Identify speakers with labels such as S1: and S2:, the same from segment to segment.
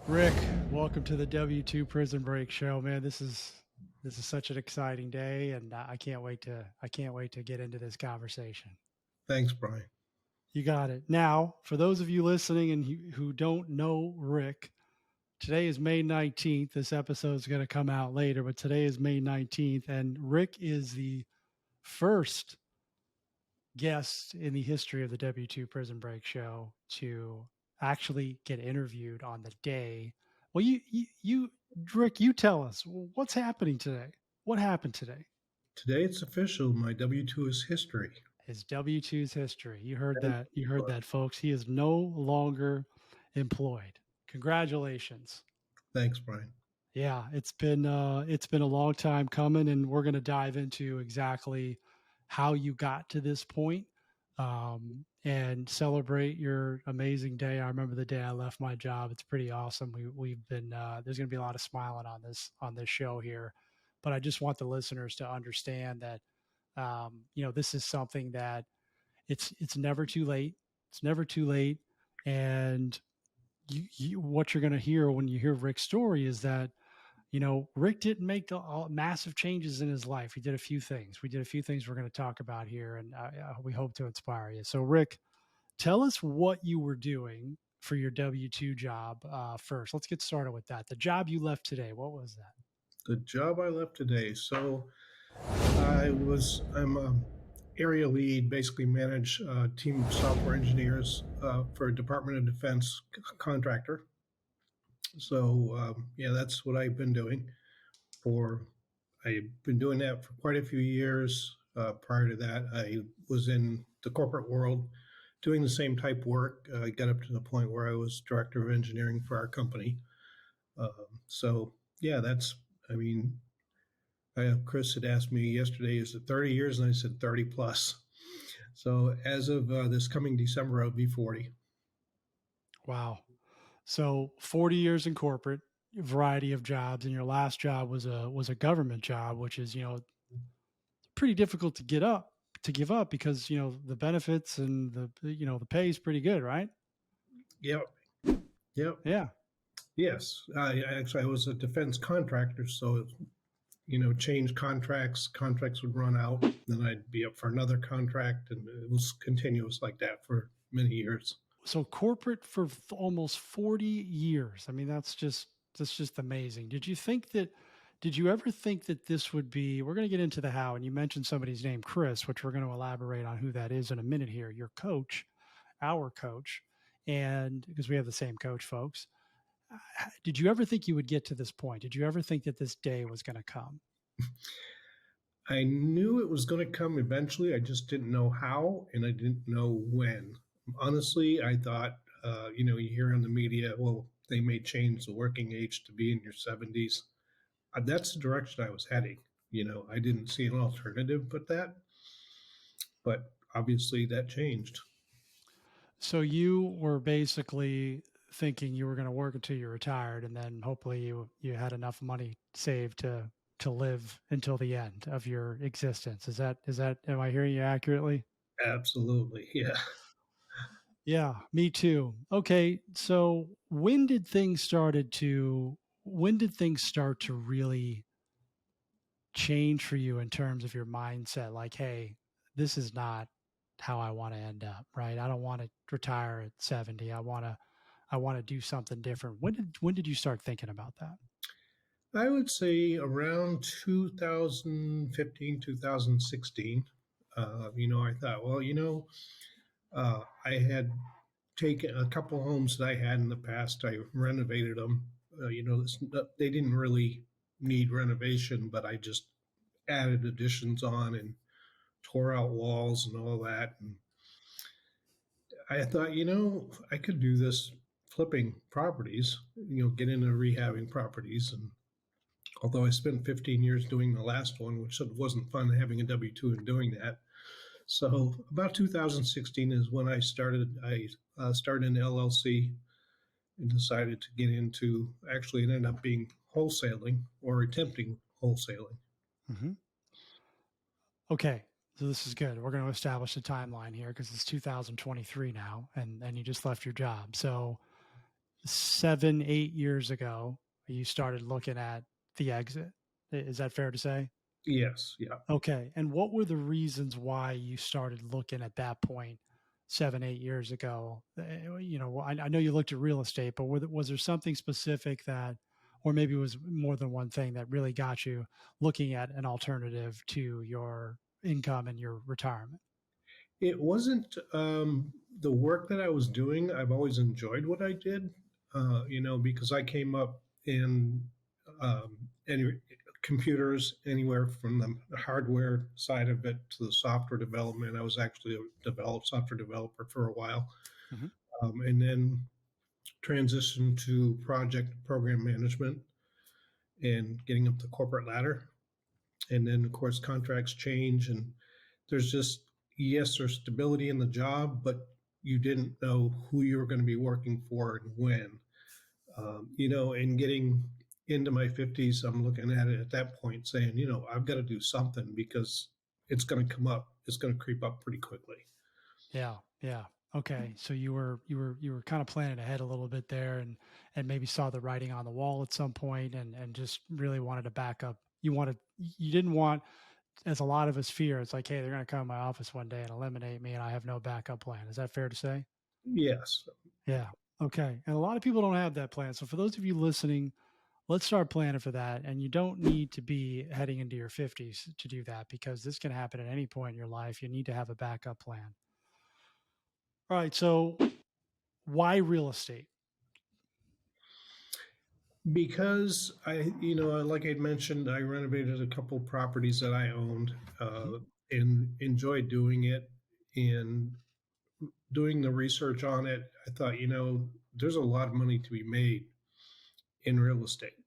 S1: Rick, welcome to the W-2 Prison Break Show, man. This is such an exciting day, and I can't wait to get into this conversation.
S2: Thanks, Brian.
S1: You got it. Now, for those of you listening and who don't know Rick, today is May 19th. This episode is going to come out later, but today is May 19th, and Rick is the first guest in the history of the W-2 Prison Break Show to actually get interviewed on the day. Well, Rick, you tell us what's happening today. What happened today?
S2: Today it's official. My W-2 is history.
S1: His W-2's history. You heard
S2: Thank
S1: that.
S2: you,
S1: You heard that, folks. He is no longer employed. Congratulations.
S2: Thanks, Brian.
S1: Yeah, it's been a long time coming, and we're going to dive into exactly how you got to this point, and celebrate your amazing day. I remember the day I left my job. It's pretty awesome. We've been there's going to be a lot of smiling on this show here, but I just want the listeners to understand that this is something that it's never too late. It's never too late, and what you're going to hear when you hear Rick's story is that Rick didn't make massive changes in his life. He did a few things. We did a few things we're going to talk about here, and we hope to inspire you. So, Rick, tell us what you were doing for your W-2 job first. Let's get started with that. The job you left today, what was that?
S2: The job I left today. So I'm a area lead, basically manage a team of software engineers for a Department of Defense contractor. So yeah, that's what I've been doing for. I've been doing that for quite a few years. Prior to that, I was in the corporate world doing the same type work. I got up to the point where I was director of engineering for our company. So yeah, I mean, Chris had asked me yesterday, is it 30 years? And I said 30 plus. So as of this coming December, I'll be 40.
S1: Wow. So 40 years in corporate, variety of jobs, and your last job was a government job, which is pretty difficult to give up because the benefits and the pay is pretty good, right?
S2: Yep. Yep.
S1: Yeah.
S2: Yes. I was a defense contractor. So, change contracts would run out. Then I'd be up for another contract. And it was continuous like that for many years.
S1: So corporate for almost 40 years. I mean, that's just amazing. Did you ever think that this would be, we're going to get into the how, and you mentioned somebody's name, Chris, which we're going to elaborate on who that is in a minute here, your coach, our coach, and because we have the same coach, folks. Did you ever think you would get to this point? Did you ever think that this day was going to come?
S2: I knew it was going to come eventually. I just didn't know how and I didn't know when. Honestly, I thought, you hear on the media, well, they may change the working age to be in your 70s. That's the direction I was heading. I didn't see an alternative but obviously that changed.
S1: So you were basically thinking you were going to work until you retired, and then hopefully you had enough money saved to live until the end of your existence. Is that am I hearing you accurately?
S2: Absolutely. Yeah.
S1: Yeah, me too. Okay, so when did things start to really change for you in terms of your mindset? Like, hey, this is not how I want to end up, right? I don't want to retire at 70. I want to do something different. When did you start thinking about that?
S2: I would say around 2015, 2016. I thought, well, I had taken a couple homes that I had in the past. I renovated them. They didn't really need renovation, but I just added additions on and tore out walls and all that. And I thought, I could do this flipping properties, get into rehabbing properties. And although I spent 15 years doing the last one, which wasn't fun having a W-2 and doing that. So about 2016 is when I started. I started an LLC and decided to get into, actually it ended up being wholesaling or attempting wholesaling.
S1: Hmm. Okay, so this is good. We're going to establish a timeline here because it's 2023 now, and you just left your job. So 7, 8 years ago, you started looking at the exit. Is that fair to say?
S2: Yes, yeah.
S1: Okay. And what were the reasons why you started looking at that point 7, 8 years ago? I know you looked at real estate, but was there something specific that, or maybe it was more than one thing that really got you looking at an alternative to your income and your retirement?
S2: It wasn't the work that I was doing. I've always enjoyed what I did, because I came up in any computers, anywhere from the hardware side of it to the software development. I was actually a software developer for a while,
S1: Mhm.
S2: and then transitioned to project program management and getting up the corporate ladder. And then, of course, contracts change, and there's just, yes, there's stability in the job, but you didn't know who you were going to be working for and when. And getting into my 50s, I'm looking at it at that point saying, I've got to do something because it's going to come up, it's going to creep up pretty quickly.
S1: Yeah, yeah. Okay. So you were kind of planning ahead a little bit there, and maybe saw the writing on the wall at some point, and just really wanted to back up. You didn't want, as a lot of us fear, it's like, hey, they're gonna come to my office one day and eliminate me and I have no backup plan. Is that fair to say?
S2: Yes.
S1: Yeah. Okay. And a lot of people don't have that plan. So for those of you listening, let's start planning for that. And you don't need to be heading into your 50s to do that, because this can happen at any point in your life. You need to have a backup plan. All right. So why real estate?
S2: Because like I mentioned, I renovated a couple properties that I owned,
S1: Mhm.
S2: and enjoyed doing it. And doing the research on it, I thought, there's a lot of money to be made in real estate.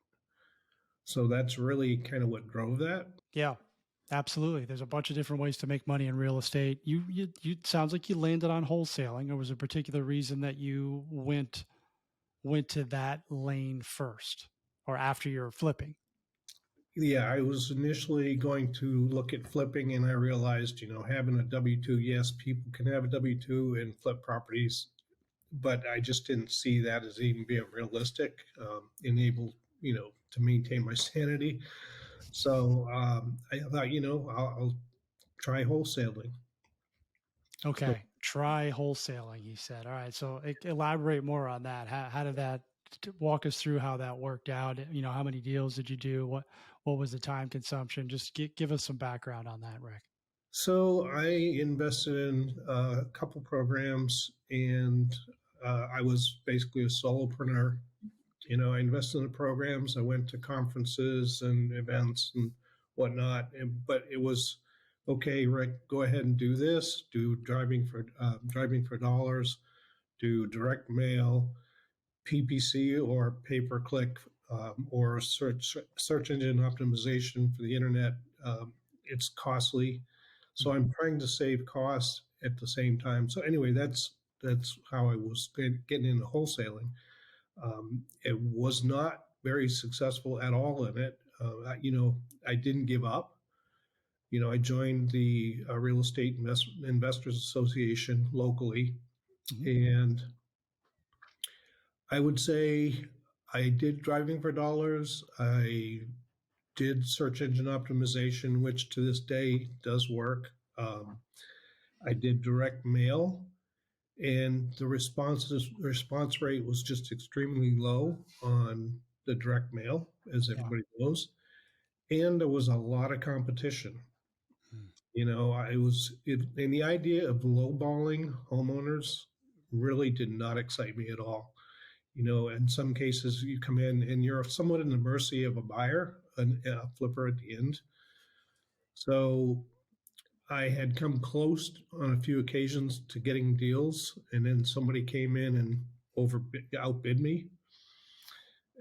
S2: So that's really kind of what drove that.
S1: Yeah, absolutely. There's a bunch of different ways to make money in real estate. You sounds like you landed on wholesaling, or was a particular reason that you went to that lane first, or after you're flipping?
S2: Yeah, I was initially going to look at flipping, and I realized, having a W-2, yes, people can have a W-2 and flip properties, but I just didn't see that as even being realistic, and able, to maintain my sanity. So I thought, I'll try wholesaling. So
S1: Okay, try wholesaling. He said. All right, so elaborate more on that. How did that? Walk us through how that worked out. How many deals did you do? What was the time consumption? Just give us some background on that, Rick.
S2: So I invested in a couple programs, and I was basically a solopreneur. I invested in the programs. I went to conferences and events and whatnot. But it was okay, Rick. Go ahead and do this. Do driving for dollars. Do direct mail, PPC or pay per click, or search engine optimization for the internet. It's costly, so
S1: Mhm.
S2: I'm trying to save costs at the same time. So anyway, that's how I was getting into wholesaling. It was not very successful at all in it. I didn't give up. I joined the Real Estate Investors Association locally,
S1: Mhm.
S2: and I would say I did driving for dollars. I did search engine optimization, which to this day does work. I did direct mail, and the response rate was just extremely low on the direct mail, as
S1: Yeah.
S2: everybody knows. And there was a lot of competition.
S1: Mm.
S2: And the idea of lowballing homeowners really did not excite me at all. In some cases, you come in and you're somewhat in the mercy of a buyer, a flipper at the end. So I had come close on a few occasions to getting deals, and then somebody came in and outbid me.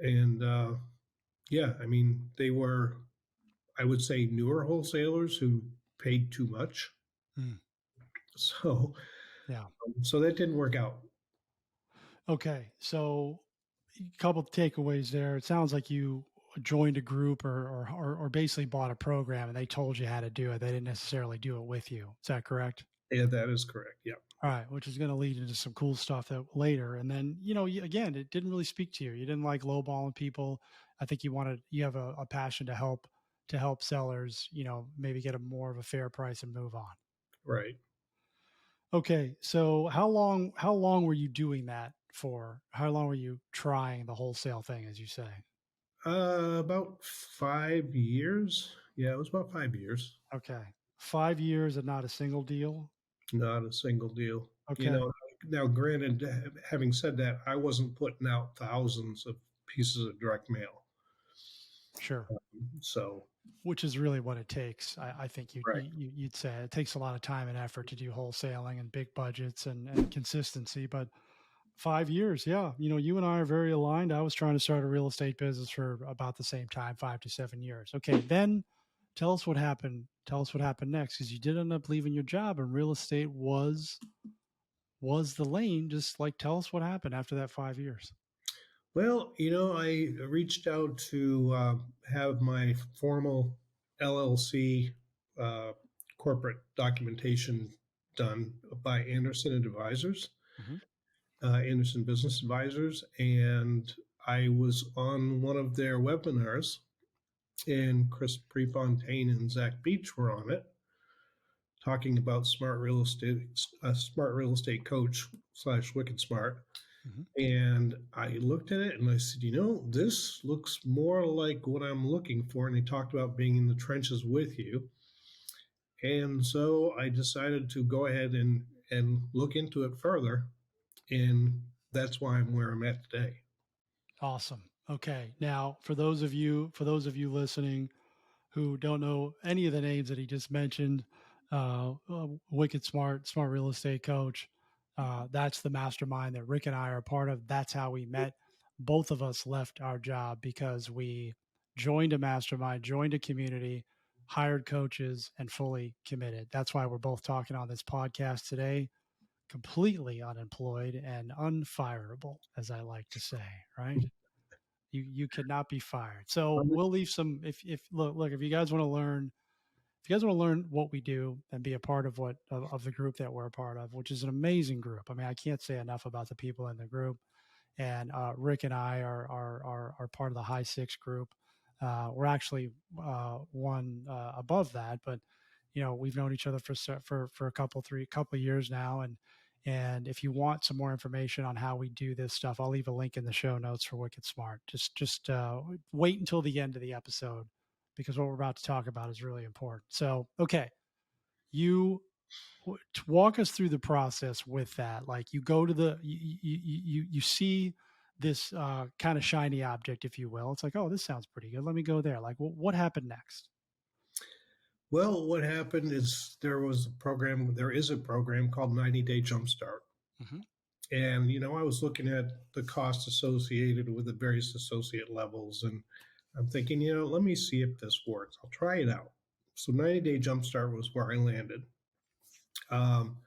S2: And yeah, I mean, they were, I would say, newer wholesalers who paid too much.
S1: Mm.
S2: So,
S1: Yeah.
S2: so that didn't work out.
S1: Okay. So a couple of takeaways there. It sounds like you joined a group, or basically bought a program and they told you how to do it. They didn't necessarily do it with you. Is that correct?
S2: Yeah, that is correct. Yeah.
S1: All right, which is going to lead into some cool stuff that later. And then, again, it didn't really speak to you. You didn't like lowballing people. I think you have a passion to help sellers, maybe get a more of a fair price and move on.
S2: Right.
S1: Okay, so how long were you doing that for? How long were you trying the wholesale thing, as you say?
S2: About 5 years. Yeah, it was about 5 years.
S1: Okay, 5 years and not a single deal.
S2: Not a single deal. You
S1: Okay,
S2: know, now granted, having said that, I wasn't putting out thousands of pieces of direct mail.
S1: sure.
S2: So,
S1: Which is really what it takes. I think
S2: right.
S1: you'd say it takes a lot of time and effort to do wholesaling and big budgets and consistency. But 5 years, yeah, you and I are very aligned. I was trying to start a real estate business for about the same time, 5 to 7 years. Okay, then tell us what happened. Tell us what happened next, because you did end up leaving your job, and real estate was the lane. Just like tell us what happened after that 5 years.
S2: Well, I reached out to have my formal LLC uh, corporate documentation done by
S1: Hmm.
S2: Anderson Business Advisors, and I was on one of their webinars, and Chris Prefontaine and Zach Beach were on it, talking about smart real estate coach slash wicked smart.
S1: Hmm.
S2: And I looked at it and I said, this looks more like what I'm looking for. And they talked about being in the trenches with you. And so I decided to go ahead and look into it further. And that's why I'm where I'm at today.
S1: Awesome. Okay, now for those of you listening who don't know any of the names that he just mentioned, Wicked Smart Real Estate Coach. That's the mastermind that Rick and I are part of. That's how we met. Both of us left our job because we joined a mastermind, joined a community, hired coaches, and fully committed. That's why we're both talking on this podcast today, completely unemployed and unfireable, as I like to say, right? You cannot be fired. So we'll leave some if look if you guys want to learn if you guys want to learn what we do and be a part of of the group that we're a part of, which is an amazing group. I mean, I can't say enough about the people in the group. And Rick and I are part of the High Six group. We're actually one above that, but we've known each other for a couple of years now, and if you want some more information on how we do this stuff, I'll leave a link in the show notes for Wicked Smart. Just wait until the end of the episode, because what we're about to talk about is really important. So, okay, you walk us through the process with that. Like you go to you see this kind of shiny object, if you will. It's like, oh, this sounds pretty good. Let me go there. Like, what happened next?
S2: Well, what happened is there is a program called 90 Day Jumpstart.
S1: Hmm.
S2: And, I was looking at the cost associated with the various associate levels. And I'm thinking, let me see if this works. I'll try it out. So 90 Day Jumpstart was where I landed. Um,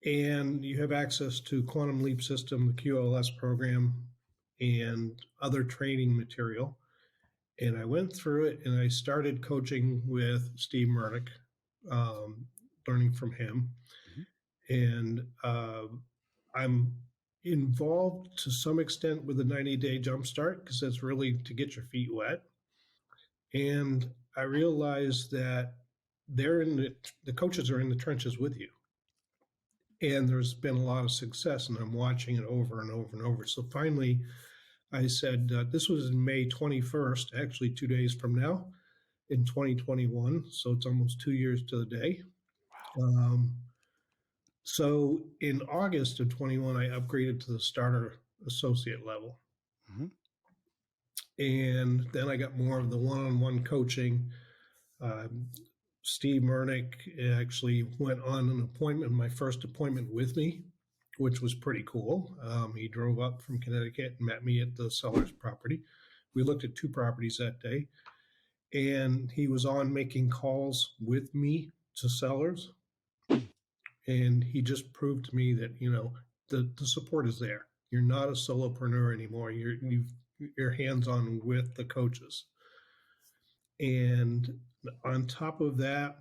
S2: and you have access to Quantum Leap System, the QLS program, and other training material. And I went through it and I started coaching with Steve Murnick, um, learning from him.
S1: Hmm.
S2: And I'm involved to some extent with the 90-day jumpstart because that's really to get your feet wet. And I realized that the coaches are in the trenches with you. And there's been a lot of success, and I'm watching it over and over and over. So finally, I said, this was in May 21st, actually 2 days from now in 2021. So it's almost 2 years to the day. Um, so in August of 21, I upgraded to the starter associate level.
S1: Hmm.
S2: And then I got more of the one on one coaching. Um, Steve Murnick actually went on an appointment, my first appointment with me, which was pretty cool. He drove up from Connecticut and met me at the seller's property. We looked at two properties that day, and he was on making calls with me to sellers. And he just proved to me that, the support is there. You're not a solopreneur anymore. You're hands on with the coaches. And on top of that,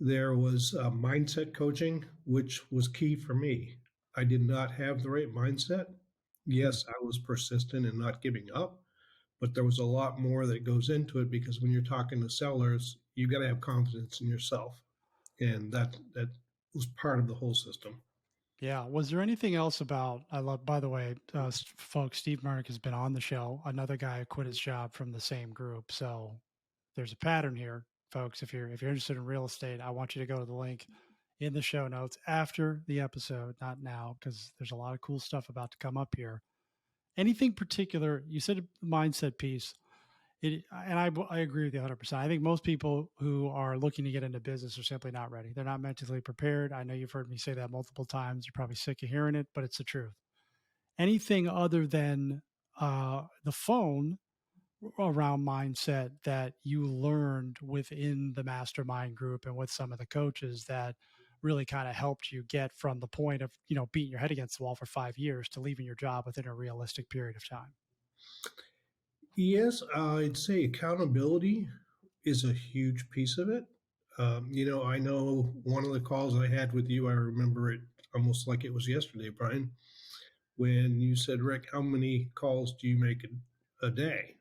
S2: There was mindset coaching, which was key for me. I did not have the right mindset.
S1: Hmm.
S2: Yes, I was persistent and not giving up, but there was a lot more that goes into it because when you're talking to sellers, you got to have confidence in yourself, and that was part of the whole system.
S1: Yeah. Was there anything else about? I love. By the way, folks, Steve Merrick has been on the show. Another guy who quit his job from the same group. So there's a pattern here, folks. If you're interested in real estate, I want you to go to the link in the show notes after the episode, not now, because there's a lot of cool stuff about to come up here. Anything particular? You said a mindset piece. I agree with you 100%. I think most people who are looking to get into business are simply not ready. They're not mentally prepared. I know you've heard me say that multiple times. You're probably sick of hearing it, but it's the truth. Anything other than the phone around mindset that you learned within the mastermind group and with some of the coaches that really kind of helped you get from the point of, beating your head against the wall for 5 years to leaving your job within a realistic period of time?
S2: Yes, I'd say accountability is a huge piece of it. I know one of the calls I had with you, I remember it almost like it was yesterday, Brian, when you said, Rick, how many calls do you make a day?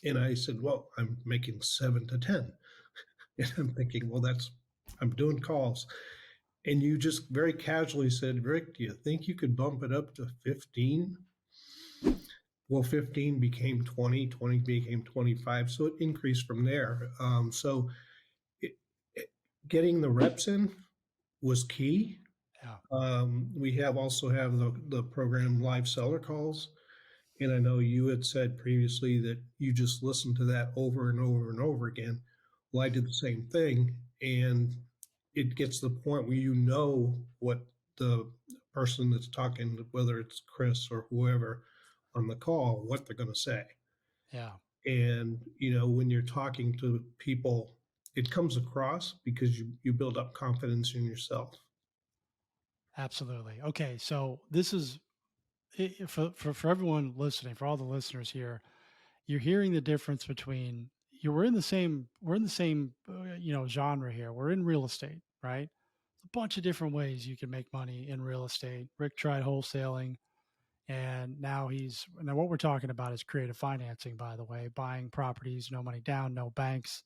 S2: And I said, well, I'm making 7 to 10. And I'm thinking, well, I'm doing calls. And you just very casually said, Rick, do you think you could bump it up to 15? Well, 15 became 20, 20 became 25. So it increased from there. So it, it, getting the reps in was key.
S1: Yeah.
S2: We also have the program live seller calls. And I know you had said previously that you just listened to that over and over and over again. Well, I did the same thing. And it gets to the point where you know what the person that's talking, whether it's Chris or whoever on the call, what they're going to say.
S1: Yeah.
S2: And, when you're talking to people, it comes across because you build up confidence in yourself.
S1: Absolutely. Okay. So this is for everyone listening, for all the listeners here, you're hearing the difference between we're in the same genre here. We're in real estate, right? A bunch of different ways you can make money in real estate. Rick tried wholesaling, and now what we're talking about is creative financing, by the way, buying properties, no money down, no banks,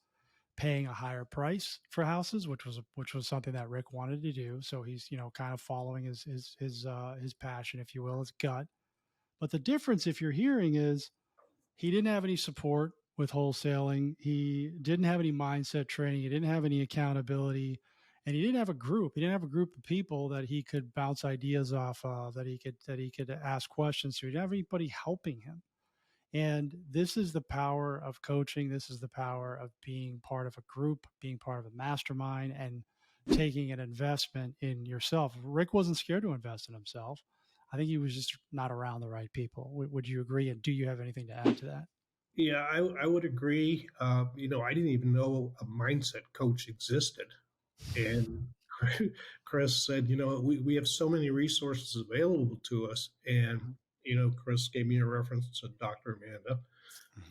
S1: paying a higher price for houses, which was something that Rick wanted to do. So he's kind of following his passion, if you will, his gut. But the difference, if you're hearing, is he didn't have any support with wholesaling. He didn't have any mindset training. He didn't have any accountability, and he didn't have a group. He didn't have a group of people that he could bounce ideas off of, that he could ask questions to. He didn't have anybody helping him. And this is the power of coaching. This is the power of being part of a group, being part of a mastermind, and taking an investment in yourself. Rick wasn't scared to invest in himself. I think he was just not around the right people. Would you agree? And do you have anything to add to that?
S2: Yeah, I would agree. I didn't even know a mindset coach existed. And Chris said, we have so many resources available to us. And, Chris gave me a reference to Dr. Amanda,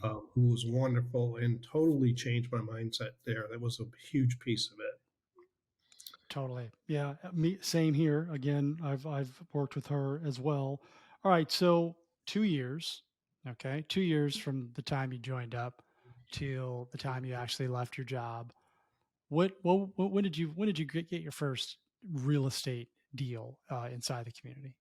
S1: Mhm.
S2: who was wonderful and totally changed my mindset there. That was a huge piece of it.
S1: Totally. Yeah. Me, same here. Again, I've worked with her as well. All right. So 2 years. Okay. 2 years from the time you joined up till the time you actually left your job. When did you get your first real estate deal inside the community?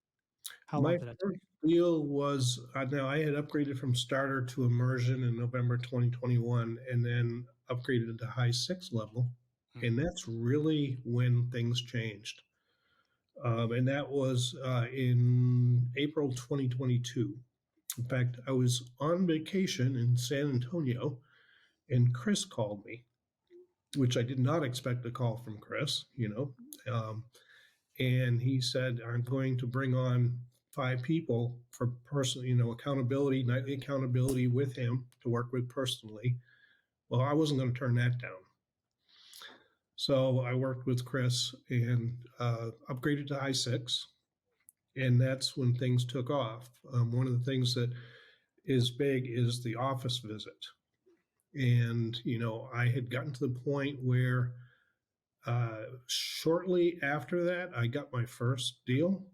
S1: How long
S2: My
S1: did that
S2: first
S1: take?
S2: deal was now I had upgraded from starter to immersion in November 2021 and then upgraded to high six level. And
S1: Mhm.
S2: that's really when things changed. And that was in April 2022. In fact, I was on vacation in San Antonio and Chris called me, which I did not expect a call from Chris. And he said, I'm going to bring on 5 people for personal, accountability, nightly accountability with him to work with personally. Well, I wasn't going to turn that down. So I worked with Chris and upgraded to high six. And that's when things took off. One of the things that is big is the office visit. And, I had gotten to the point where Shortly after that, I got my first deal,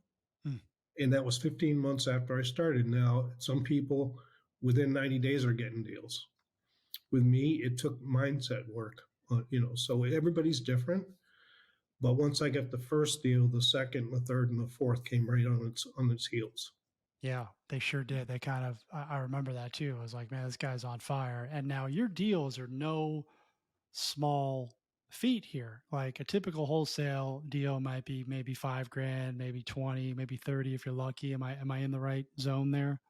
S1: Mm,
S2: and that was 15 months after I started. Now, some people within 90 days are getting deals. With me, it took mindset work, so everybody's different. But once I got the first deal, the second, the third, and the fourth came right on its heels.
S1: yeah, they sure did. They kind of, I remember that too. I was like, man, this guy's on fire. And now your deals are no small feat here. Like a typical wholesale deal might be maybe 5 grand, maybe 20, maybe 30 if you're lucky. Am I in the right zone there?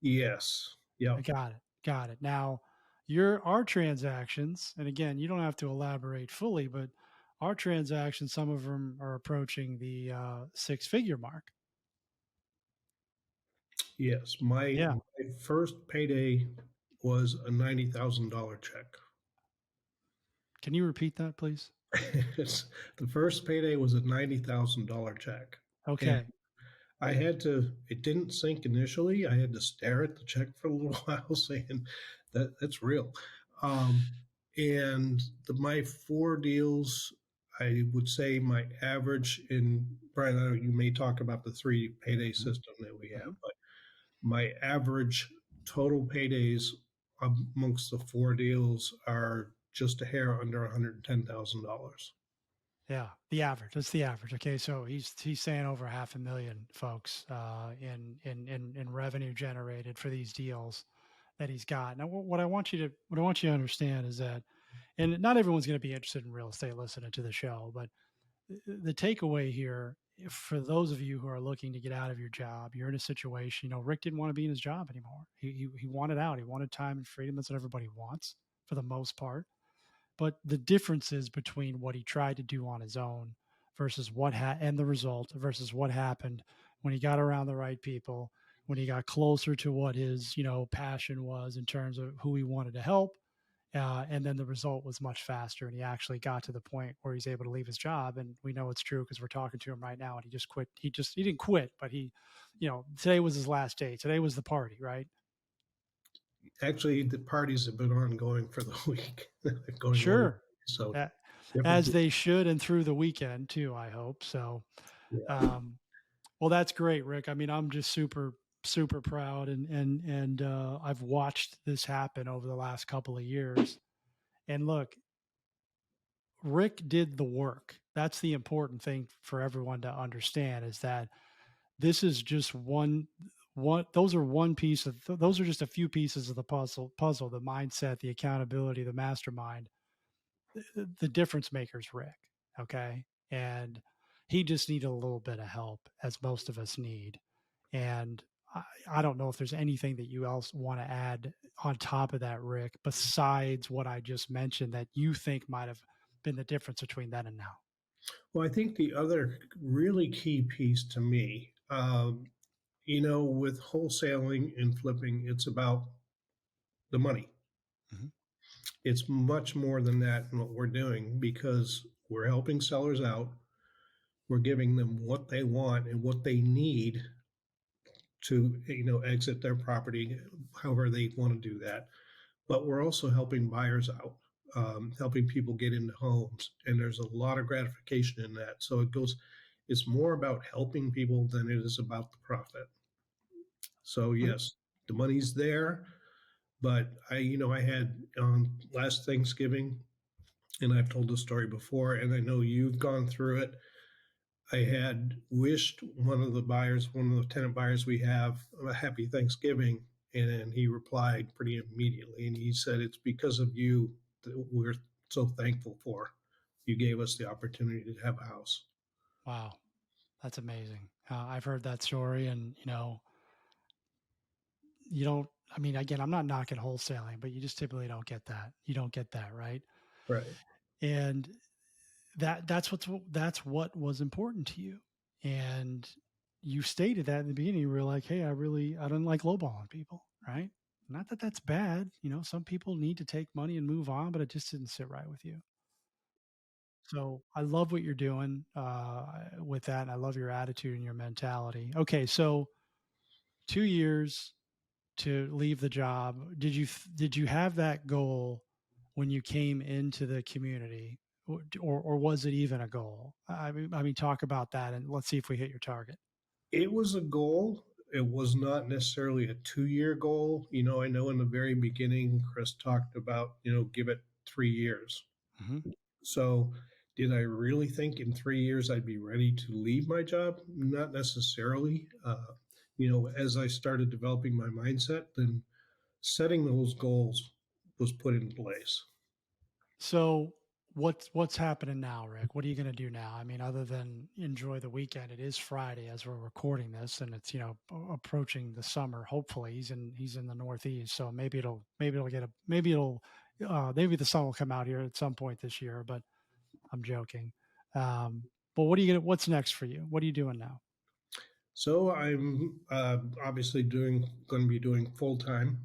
S2: Yes.
S1: I
S2: Yep.
S1: got it. Got it. Now, your our transactions, and again, you don't have to elaborate fully, but our transactions, some of them are approaching the six-figure mark.
S2: Yes. My
S1: Yeah.
S2: my first payday was a $90,000 check.
S1: Can you repeat that, please?
S2: The first payday was a $90,000 check. And
S1: Okay.
S2: it didn't sink initially. I had to stare at the check for a little while saying that's real. Um, and my four deals, I would say my average in Brian, I know you may talk about the three payday
S1: Mhm.
S2: system that we have,
S1: Mhm.
S2: but my average total paydays amongst the four deals are just a hair under $110,000.
S1: Yeah, the average. That's the average. Okay, so he's saying over 500,000 folks in revenue generated for these deals that he's got. Now, what I want you to understand is that, and not everyone's going to be interested in real estate listening to the show, but the takeaway here for those of you who are looking to get out of your job, you're in a situation. Rick didn't want to be in his job anymore. He wanted out. He wanted time and freedom. That's what everybody wants for the most part. But the differences between what he tried to do on his own versus and the result versus what happened when he got around the right people, when he got closer to what his passion was in terms of who he wanted to help, and then the result was much faster, and he actually got to the point where he's able to leave his job. And we know it's true because we're talking to him right now, and he just quit. He didn't quit, but today was his last day. Today was the party, right?
S2: Actually, the parties have been ongoing for the week, going one.
S1: Sure.
S2: So
S1: Uh,
S2: different
S1: as
S2: people.
S1: they should, and through the weekend too, I hope. So,
S2: Yeah.
S1: um, well, that's great, Rick. I mean, I'm just super, super proud, and I've watched this happen over the last couple of years. And look, Rick did the work. That's the important thing for everyone to understand is that this is just one those are one piece of those are just a few pieces of the puzzle, the mindset, the accountability, the mastermind. The difference maker's Rick, okay? And he just needed a little bit of help, as most of us need. And I don't know if there's anything that you else want to add on top of that, Rick, besides what I just mentioned that you think might have been the difference between then and now.
S2: Well, I think the other really key piece to me, with wholesaling and flipping, it's about the money.
S1: Mhm.
S2: It's much more than that in what we're doing because we're helping sellers out. We're giving them what they want and what they need to, exit their property, however they want to do that. But we're also helping buyers out, helping people get into homes, and there's a lot of gratification in that. So it's more about helping people than it is about the profit. So
S1: Uh,
S2: yes, the money's there, but I had on last Thanksgiving, and I've told the story before, and I know you've gone through it. I had wished one of the tenant buyers we have, a happy Thanksgiving. And he replied pretty immediately. And he said, "It's because of you that we're so thankful for. You gave us the opportunity to have a house."
S1: Wow, that's amazing. I've heard that story, and you don't. I mean, again, I'm not knocking wholesaling, but you just typically don't get that. You don't get that, right?
S2: Right.
S1: And that's what was important to you, and you stated that in the beginning. You were like, hey, I don't like lowballing people, right? Not that that's bad. Some people need to take money and move on, but it just didn't sit right with you. So I love what you're doing with that, and I love your attitude and your mentality. Okay, so 2 years to leave the job. Did you have that goal when you came into the community? or was it even a goal? I mean, talk about that and let's see if we hit your target.
S2: It was a goal. It was not necessarily a 2 year goal. I know in the very beginning, Chris talked about, give it 3 years.
S1: Hmm.
S2: So, did I really think in 3 years I'd be ready to leave my job? Not necessarily. As I started developing my mindset, then setting those goals was put in place.
S1: So what's happening now, Rick? What are you going to do now? I mean, other than enjoy the weekend, it is Friday as we're recording this, and it's approaching the summer. Hopefully, he's in the Northeast, so maybe the sun will come out here at some point this year. But I'm joking. But what's next for you? What are you doing now?
S2: So I'm obviously going to be doing full time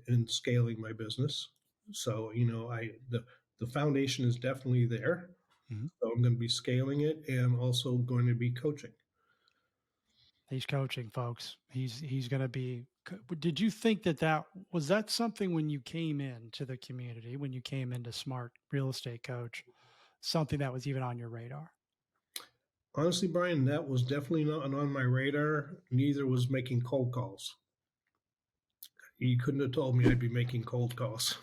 S2: in scaling my business. So the foundation is definitely there.
S1: Mhm.
S2: So I'm going to be scaling it and also going to be coaching.
S1: He's coaching, folks. He's going to be. Did you think that was that something when you came into the community, when you came into Smart Real Estate Coach, something that was even on your radar?
S2: Honestly, Brian, that was definitely not on my radar. Neither was making cold calls. You couldn't have told me I'd be making cold calls.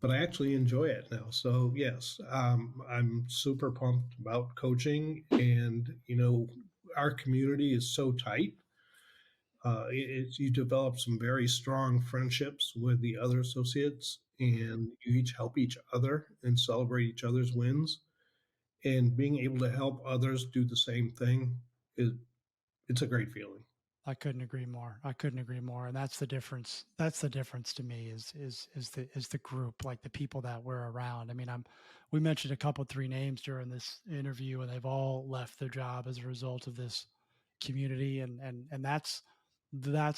S2: But I actually enjoy it now. So yes, I'm super pumped about coaching, and our community is so tight. You develop some very strong friendships with the other associates,
S1: Mhm.
S2: and you each help each other and celebrate each other's wins. And being able to help others do the same thing is it's a great feeling.
S1: I couldn't agree more. I couldn't agree more. And that's the difference. That's the difference to me is the group, like the people that we're around. I mean, we mentioned a couple three names during this interview, and they've all left their job as a result of this community, and that's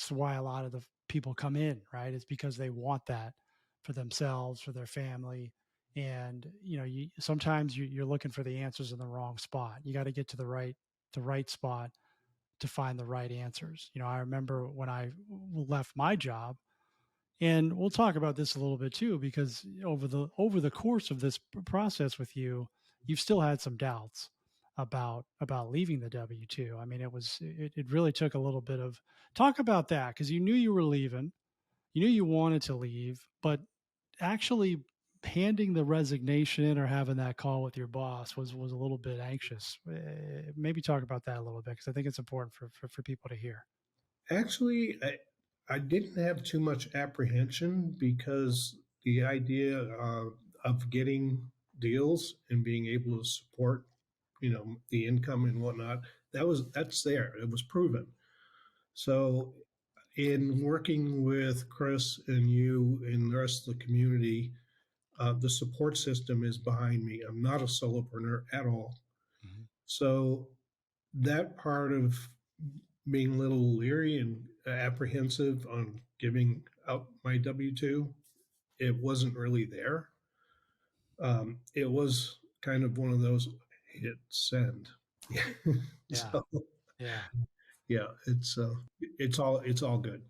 S1: why a lot of the people come in, right? It's because they want that for themselves, for their family. And sometimes you're looking for the answers in the wrong spot. You got to get to the right spot to find the right answers. I remember when I left my job, and we'll talk about this a little bit too, because over the course of this process with you, you've still had some doubts about leaving the W-2. I mean, it really took a little bit of talk about that because you knew you were leaving, you knew you wanted to leave, but actually handing the resignation in or having that call with your boss was a little bit anxious. Maybe talk about that a little bit because I think it's important for people to hear.
S2: Actually, I didn't have too much apprehension because the idea of getting deals and being able to support, the income and whatnot, that's there. It was proven. So, in working with Chris and you and the rest of the community, the support system is behind me. I'm not a solopreneur at all.
S1: Mhm.
S2: So, that part of being a little leery and apprehensive on giving out my W-2, it wasn't really there. It was kind of one of those hit send.
S1: Yeah,
S2: So
S1: yeah,
S2: yeah, it's all good.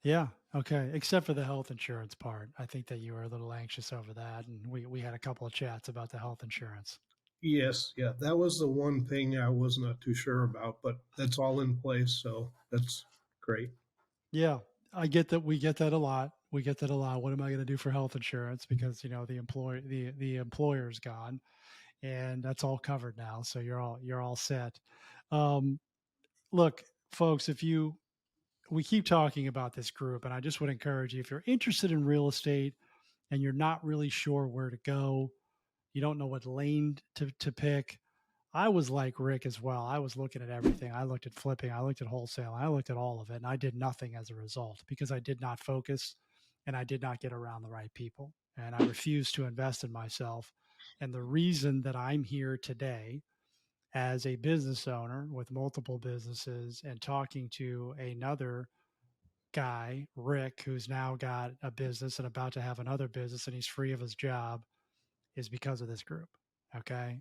S1: yeah. Okay, except for the health insurance part, I think that you were a little anxious over that, and we had a couple of chats about the health insurance.
S2: Yes, yeah, that was the one thing I was not too sure about, but that's all in place, so that's great.
S1: Yeah, I get that. We get that a lot. We get that a lot. What am I going to do for health insurance? Because the employer's gone, and that's all covered now. So you're all set. Um, Look, folks, if you we keep talking about this group, and I just would encourage you if you're interested in real estate and you're not really sure where to go, you don't know what lane to pick. I was like Rick as well. I was looking at everything. I looked at flipping, I looked at wholesale, I looked at all of it, and I did nothing as a result because I did not focus and I did not get around the right people. And I refused to invest in myself. And the reason that I'm here today as a business owner with multiple businesses and talking to another guy, Rick, who's now got a business and about to have another business and he's free of his job is because of this group. Okay.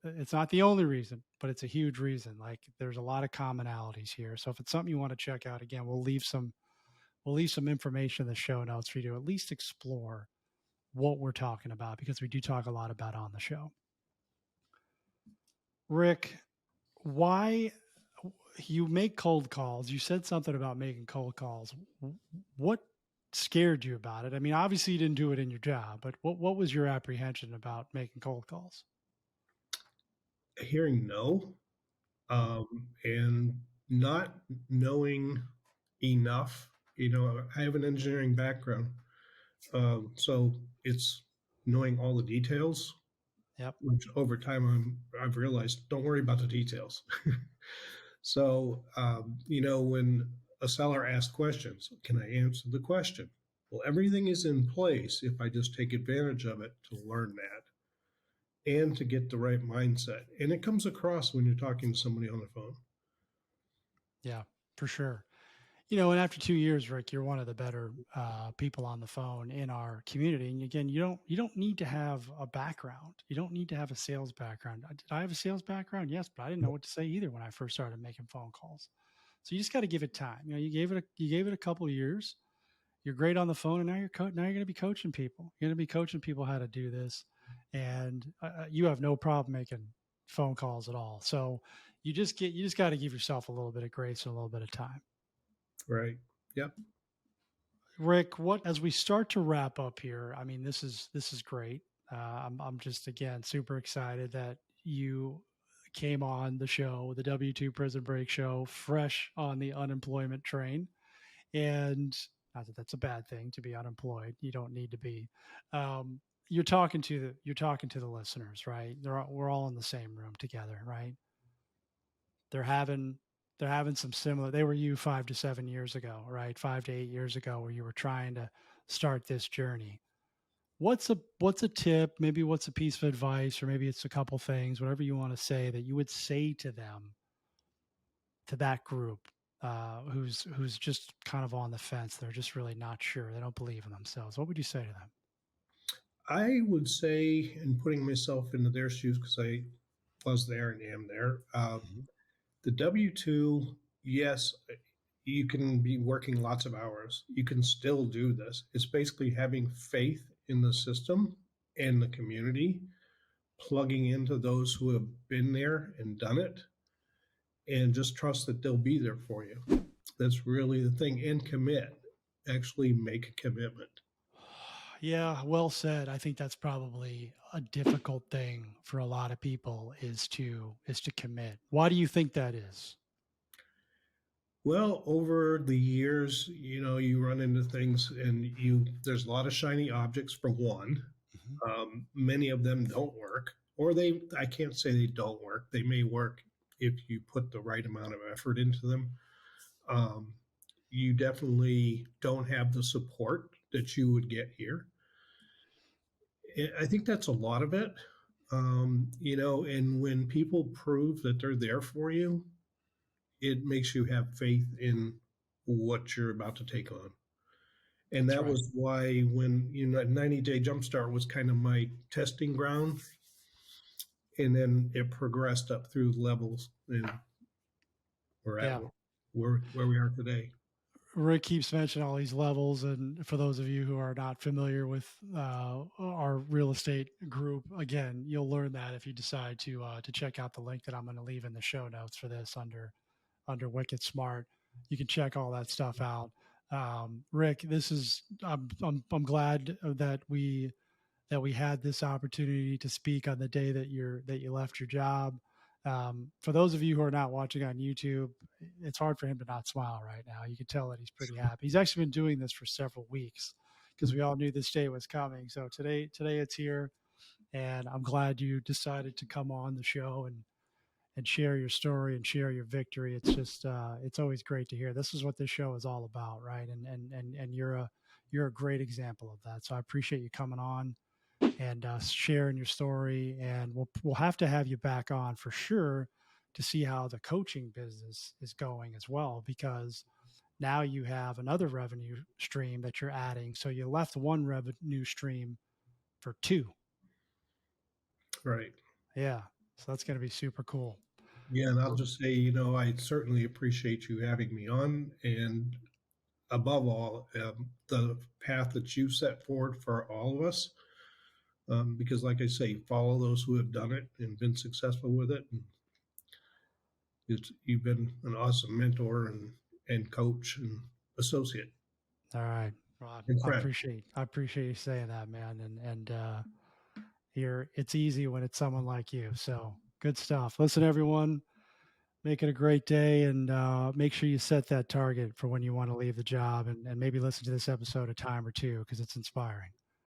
S1: It's not the only reason, but it's a huge reason. Like there's a lot of commonalities here. So if it's something you want to check out, again, we'll leave some information in the show notes for you to at least explore what we're talking about because we do talk a lot about on the show. Rick, why you make cold calls? You said something about making cold calls. What scared you about it? I mean, obviously you didn't do it in your job, but what was your apprehension about making cold calls?
S2: Hearing no, and not knowing enough. I have an engineering background, so it's knowing all the details,
S1: Yep.
S2: which over time I've realized don't worry about the details. So, when a seller asks questions, can I answer the question? Well, everything is in place if I just take advantage of it to learn that and to get the right mindset. And it comes across when you're talking to somebody on the phone.
S1: Yeah, for sure. And after 2 years, Rick, you're one of the better people on the phone in our community. And again, you don't need to have a background. You don't need to have a sales background. Did I have a sales background? Yes, but I didn't know what to say either when I first started making phone calls. So you just got to give it time. You gave it a couple of years. You're great on the phone, and now you're going to be coaching people. You're going to be coaching people how to do this, and you have no problem making phone calls at all. So you just got to give yourself a little bit of grace and a little bit of time.
S2: Right. Yep.
S1: Rick, what as we start to wrap up here, I mean, this is great. I'm just again super excited that you came on the show, the W-2 Prison Break show, fresh on the unemployment train, and not that that's a bad thing to be unemployed. You don't need to be. Um, you're talking to the listeners, right? We're all in the same room together, right? they're having they're having some similar they were you 5 to 7 years ago, right? 5 to 8 years ago, where you were trying to start this journey. What's a tip, maybe what's a piece of advice, or maybe it's a couple things, whatever you want to say, that you would say to them, to that group, who's just kind of on the fence? They're just really not sure, they don't believe in themselves. What would you say to them?
S2: I would say, in putting myself into their shoes, because I was there and am there,
S1: Mhm.
S2: the W 2, yes, you can be working lots of hours. You can still do this. It's basically having faith in the system and the community, plugging into those who have been there and done it, and just trust that they'll be there for you. That's really the thing. And commit, actually make a commitment.
S1: Yeah, well said. I think that's probably a difficult thing for a lot of people, is to commit. Why do you think that is?
S2: Well, over the years, you run into things, and there's a lot of shiny objects for one.
S1: Mhm.
S2: Many of them don't work, or I can't say they don't work. They may work if you put the right amount of effort into them. Um, you definitely don't have the support that you would get here. I think that's a lot of it. And when people prove that they're there for you, it makes you have faith in what you're about to take on. And
S1: That's
S2: that
S1: right.
S2: was why, when 90-day jumpstart was kind of my testing ground, and then it progressed up through levels, and we're at
S1: Yeah.
S2: where we are today.
S1: Rick keeps mentioning all these levels, and for those of you who are not familiar with our real estate group, again, you'll learn that if you decide to check out the link that I'm going to leave in the show notes for this, under Wicked Smart. You can check all that stuff out. Rick, this is I'm glad that we had this opportunity to speak on the day that you left your job. For those of you who are not watching on YouTube, it's hard for him to not smile right now. You can tell that he's pretty happy. He's actually been doing this for several weeks because we all knew this day was coming. So today it's here, and I'm glad you decided to come on the show and share your story and share your victory. It's just it's always great to hear. This is what this show is all about, right? And you're a great example of that. So I appreciate you coming on and sharing your story. And we'll have to have you back on for sure to see how the coaching business is going as well, because now you have another revenue stream that you're adding. So you left one revenue stream for two.
S2: Right.
S1: Yeah. So that's going to be super cool.
S2: Yeah, and I'll just say, I certainly appreciate you having me on, and above all, the path that you set forward for all of us. because, like I say, follow those who have done it and been successful with it. And you've been an awesome mentor and coach and associate
S1: All right. Well,
S2: and
S1: I
S2: friend.
S1: appreciate you saying that, man. Here it's easy when it's someone like you. So good stuff. Listen, everyone, make it a great day, and make sure you set that target for when you want to leave the job, and maybe listen to this episode a time or two because it's inspiring.